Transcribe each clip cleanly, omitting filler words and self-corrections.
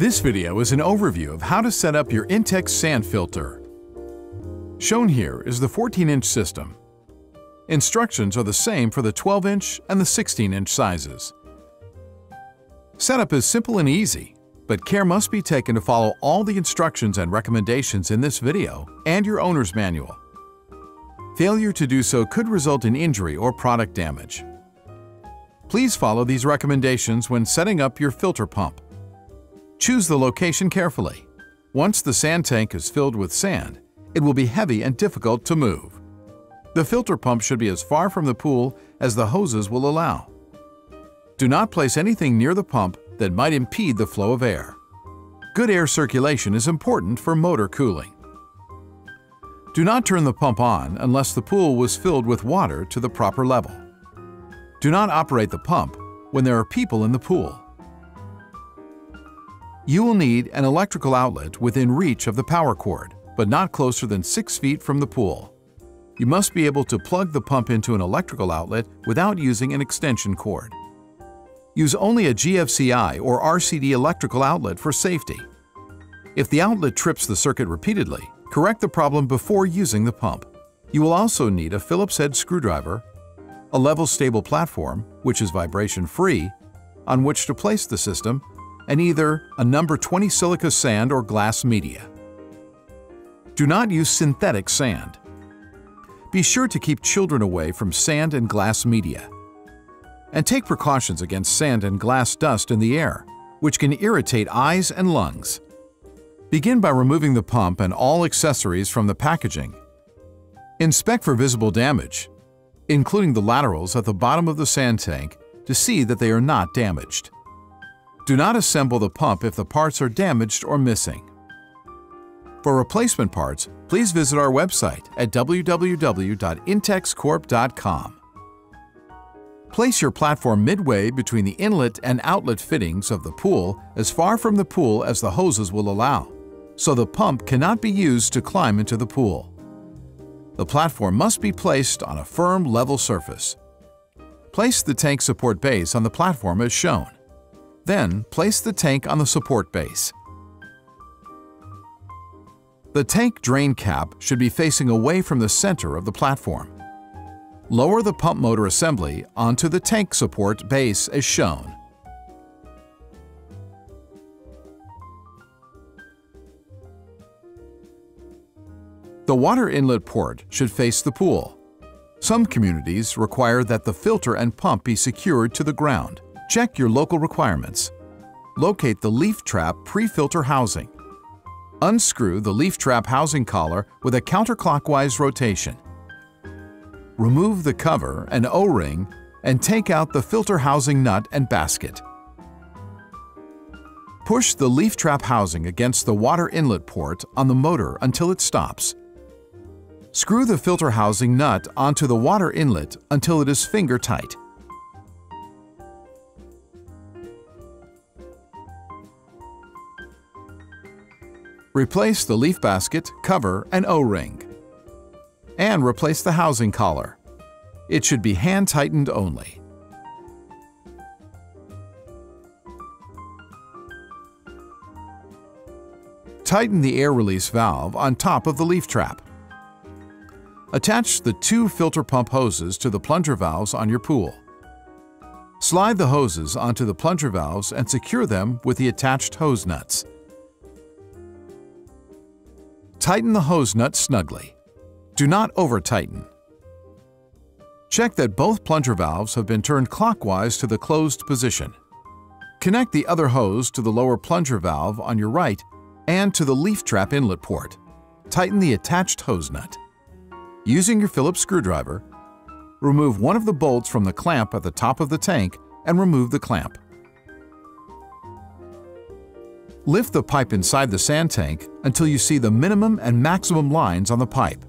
This video is an overview of how to set up your Intex sand filter. Shown here is the 14-inch system. Instructions are the same for the 12-inch and the 16-inch sizes. Setup is simple and easy, but care must be taken to follow all the instructions and recommendations in this video and your owner's manual. Failure to do so could result in injury or product damage. Please follow these recommendations when setting up your filter pump. Choose the location carefully. Once the sand tank is filled with sand, it will be heavy and difficult to move. The filter pump should be as far from the pool as the hoses will allow. Do not place anything near the pump that might impede the flow of air. Good air circulation is important for motor cooling. Do not turn the pump on unless the pool was filled with water to the proper level. Do not operate the pump when there are people in the pool. You will need an electrical outlet within reach of the power cord, but not closer than 6 feet from the pool. You must be able to plug the pump into an electrical outlet without using an extension cord. Use only a GFCI or RCD electrical outlet for safety. If the outlet trips the circuit repeatedly, correct the problem before using the pump. You will also need a Phillips head screwdriver, a level stable platform, which is vibration-free, on which to place the system, and either a number 20 silica sand or glass media. Do not use synthetic sand. Be sure to keep children away from sand and glass media. And take precautions against sand and glass dust in the air, which can irritate eyes and lungs. Begin by removing the pump and all accessories from the packaging. Inspect for visible damage, including the laterals at the bottom of the sand tank, to see that they are not damaged. Do not assemble the pump if the parts are damaged or missing. For replacement parts, please visit our website at www.intexcorp.com. Place your platform midway between the inlet and outlet fittings of the pool as far from the pool as the hoses will allow, so the pump cannot be used to climb into the pool. The platform must be placed on a firm, level surface. Place the tank support base on the platform as shown. Then, place the tank on the support base. The tank drain cap should be facing away from the center of the platform. Lower the pump motor assembly onto the tank support base as shown. The water inlet port should face the pool. Some communities require that the filter and pump be secured to the ground. Check your local requirements. Locate the leaf trap pre-filter housing. Unscrew the leaf trap housing collar with a counterclockwise rotation. Remove the cover and O-ring and take out the filter housing nut and basket. Push the leaf trap housing against the water inlet port on the motor until it stops. Screw the filter housing nut onto the water inlet until it is finger tight. Replace the leaf basket, cover, and O-ring. And replace the housing collar. It should be hand-tightened only. Tighten the air release valve on top of the leaf trap. Attach the 2 filter pump hoses to the plunger valves on your pool. Slide the hoses onto the plunger valves and secure them with the attached hose nuts. Tighten the hose nut snugly. Do not over-tighten. Check that both plunger valves have been turned clockwise to the closed position. Connect the other hose to the lower plunger valve on your right and to the leaf trap inlet port. Tighten the attached hose nut. Using your Phillips screwdriver, remove one of the bolts from the clamp at the top of the tank and remove the clamp. Lift the pipe inside the sand tank until you see the minimum and maximum lines on the pipe.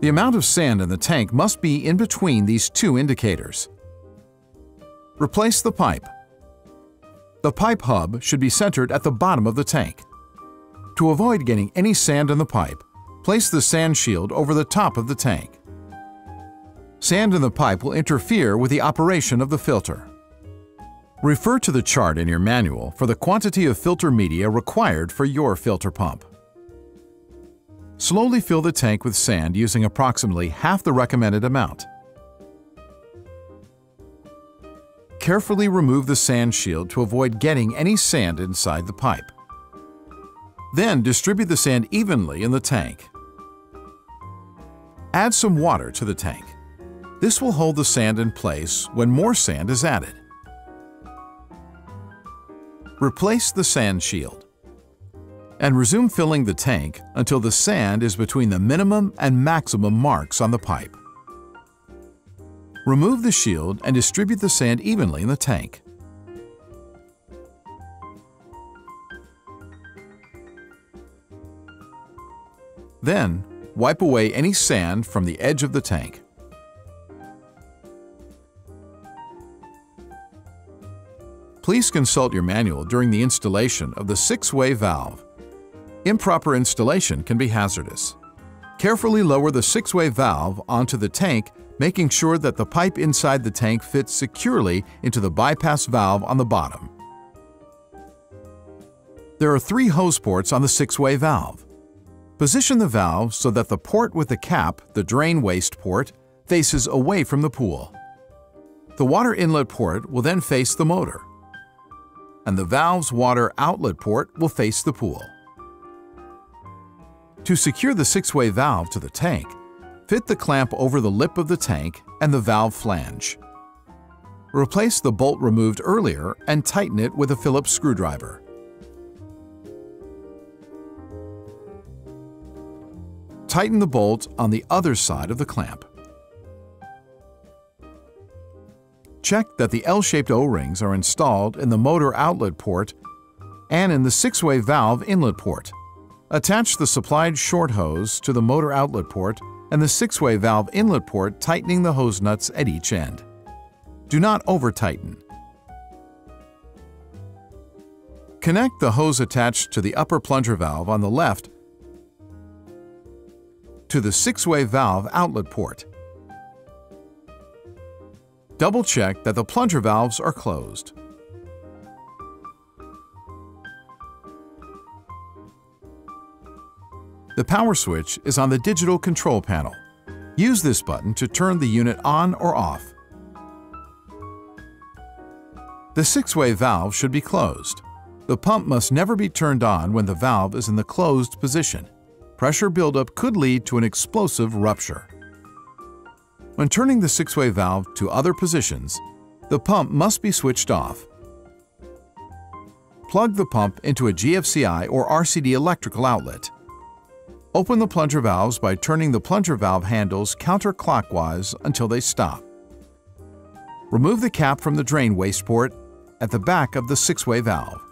The amount of sand in the tank must be in between these 2 indicators. Replace the pipe. The pipe hub should be centered at the bottom of the tank. To avoid getting any sand in the pipe, place the sand shield over the top of the tank. Sand in the pipe will interfere with the operation of the filter. Refer to the chart in your manual for the quantity of filter media required for your filter pump. Slowly fill the tank with sand using approximately half the recommended amount. Carefully remove the sand shield to avoid getting any sand inside the pipe. Then distribute the sand evenly in the tank. Add some water to the tank. This will hold the sand in place when more sand is added. Replace the sand shield and resume filling the tank until the sand is between the minimum and maximum marks on the pipe. Remove the shield and distribute the sand evenly in the tank. Then, wipe away any sand from the edge of the tank. Please consult your manual during the installation of the 6-way valve. Improper installation can be hazardous. Carefully lower the 6-way valve onto the tank, making sure that the pipe inside the tank fits securely into the bypass valve on the bottom. There are 3 hose ports on the 6-way valve. Position the valve so that the port with the cap, the drain waste port, faces away from the pool. The water inlet port will then face the motor, and the valve's water outlet port will face the pool. To secure the 6-way valve to the tank, fit the clamp over the lip of the tank and the valve flange. Replace the bolt removed earlier and tighten it with a Phillips screwdriver. Tighten the bolt on the other side of the clamp. Check that the L-shaped O-rings are installed in the motor outlet port and in the 6-way valve inlet port. Attach the supplied short hose to the motor outlet port and the 6-way valve inlet port, tightening the hose nuts at each end. Do not over-tighten. Connect the hose attached to the upper plunger valve on the left to the 6-way valve outlet port. Double-check that the plunger valves are closed. The power switch is on the digital control panel. Use this button to turn the unit on or off. The 6-way valve should be closed. The pump must never be turned on when the valve is in the closed position. Pressure buildup could lead to an explosive rupture. When turning the 6-way valve to other positions, the pump must be switched off. Plug the pump into a GFCI or RCD electrical outlet. Open the plunger valves by turning the plunger valve handles counterclockwise until they stop. Remove the cap from the drain waste port at the back of the 6-way valve.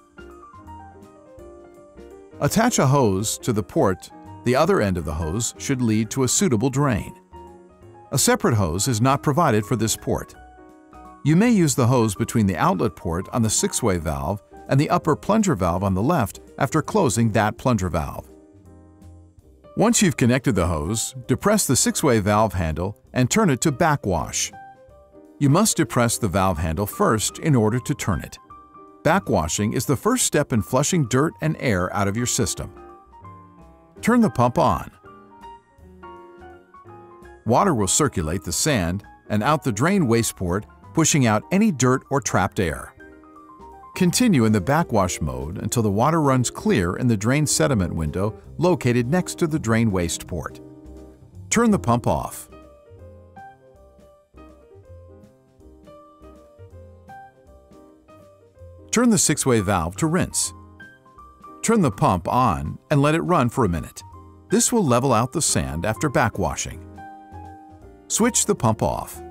Attach a hose to the port. The other end of the hose should lead to a suitable drain. A separate hose is not provided for this port. You may use the hose between the outlet port on the 6-way valve and the upper plunger valve on the left after closing that plunger valve. Once you've connected the hose, depress the 6-way valve handle and turn it to backwash. You must depress the valve handle first in order to turn it. Backwashing is the first step in flushing dirt and air out of your system. Turn the pump on. Water will circulate the sand and out the drain waste port, pushing out any dirt or trapped air. Continue in the backwash mode until the water runs clear in the drain sediment window located next to the drain waste port. Turn the pump off. Turn the 6-way valve to rinse. Turn the pump on and let it run for a minute. This will level out the sand after backwashing. Switch the pump off.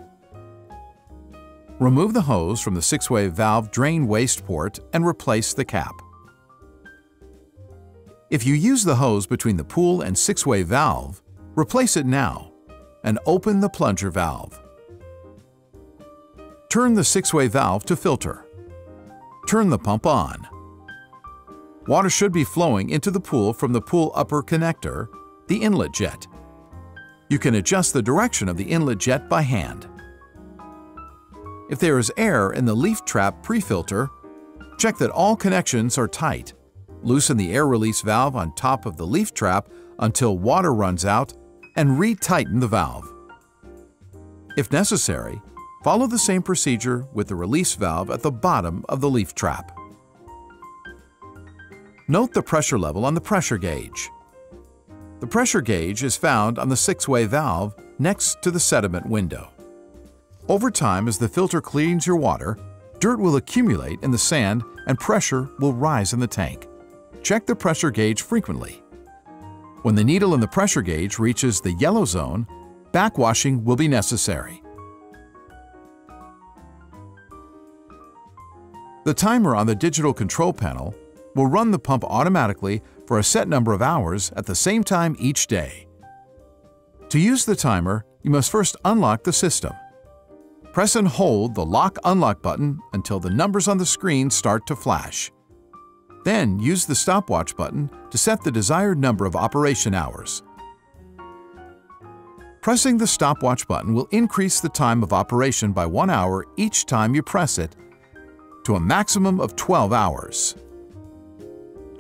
Remove the hose from the 6-way valve drain waste port and replace the cap. If you use the hose between the pool and 6-way valve, replace it now and open the plunger valve. Turn the 6-way valve to filter. Turn the pump on. Water should be flowing into the pool from the pool upper connector, the inlet jet. You can adjust the direction of the inlet jet by hand. If there is air in the leaf trap pre-filter, check that all connections are tight. Loosen the air release valve on top of the leaf trap until water runs out and re-tighten the valve. If necessary, follow the same procedure with the release valve at the bottom of the leaf trap. Note the pressure level on the pressure gauge. The pressure gauge is found on the 6-way valve next to the sediment window. Over time, as the filter cleans your water, dirt will accumulate in the sand and pressure will rise in the tank. Check the pressure gauge frequently. When the needle in the pressure gauge reaches the yellow zone, backwashing will be necessary. The timer on the digital control panel will run the pump automatically for a set number of hours at the same time each day. To use the timer, you must first unlock the system. Press and hold the lock-unlock button until the numbers on the screen start to flash. Then use the stopwatch button to set the desired number of operation hours. Pressing the stopwatch button will increase the time of operation by 1 hour each time you press it, to a maximum of 12 hours.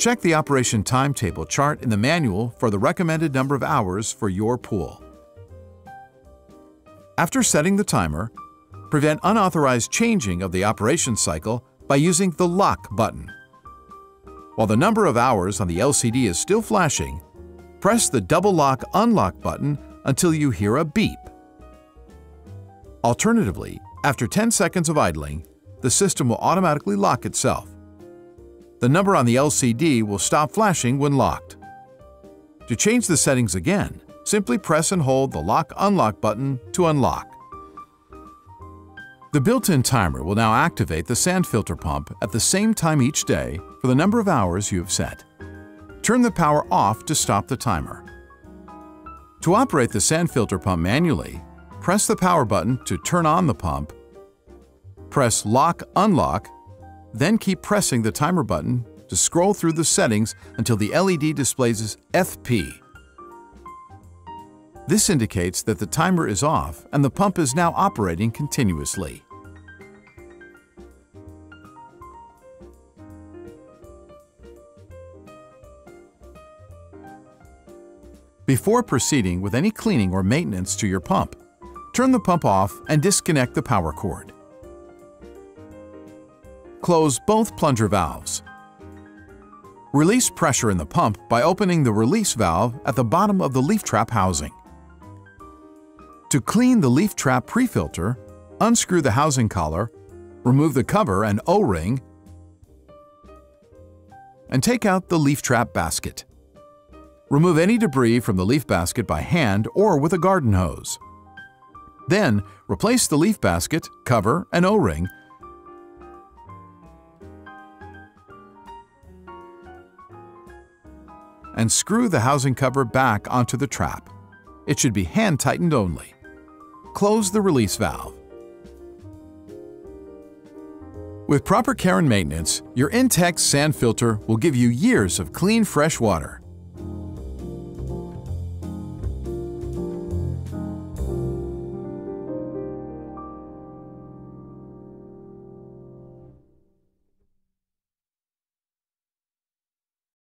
Check the operation timetable chart in the manual for the recommended number of hours for your pool. After setting the timer, prevent unauthorized changing of the operation cycle by using the lock button. While the number of hours on the LCD is still flashing, press the double lock unlock button until you hear a beep. Alternatively, after 10 seconds of idling, the system will automatically lock itself. The number on the LCD will stop flashing when locked. To change the settings again, simply press and hold the lock-unlock button to unlock. The built-in timer will now activate the sand filter pump at the same time each day for the number of hours you have set. Turn the power off to stop the timer. To operate the sand filter pump manually, press the power button to turn on the pump, press lock-unlock, then keep pressing the timer button to scroll through the settings until the LED displays FP. This indicates that the timer is off and the pump is now operating continuously. Before proceeding with any cleaning or maintenance to your pump, turn the pump off and disconnect the power cord. Close both plunger valves. Release pressure in the pump by opening the release valve at the bottom of the leaf trap housing. To clean the leaf trap pre-filter, unscrew the housing collar, remove the cover and O-ring, and take out the leaf trap basket. Remove any debris from the leaf basket by hand or with a garden hose. Then, replace the leaf basket, cover, and O-ring and screw the housing cover back onto the trap. It should be hand-tightened only. Close the release valve. With proper care and maintenance, your Intex sand filter will give you years of clean, fresh water.